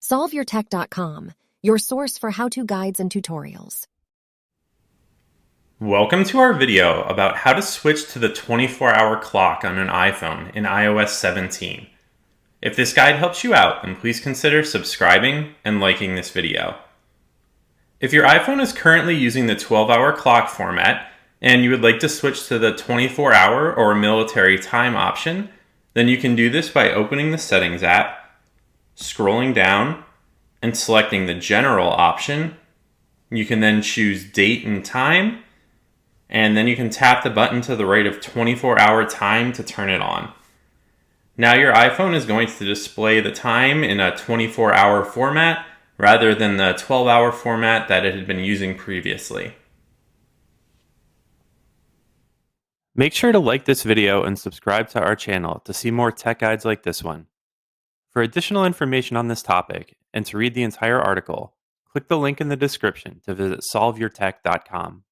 SolveYourTech.com, your source for how-to guides and tutorials. Welcome to our video about how to switch to the 24-hour clock on an iPhone in iOS 17. If this guide helps you out, then please consider subscribing and liking this video. If your iPhone is currently using the 12-hour clock format and you would like to switch to the 24-hour or military time option, then you can do this by opening the Settings app, scrolling down, and selecting the General option. You can then choose Date and Time, and then you can tap the button to the right of 24-hour time to turn it on. Now your iPhone is going to display the time in a 24-hour format rather than the 12-hour format that it had been using previously. Make sure to like this video and subscribe to our channel to see more tech guides like this one. For additional information on this topic and to read the entire article, click the link in the description to visit solveyourtech.com.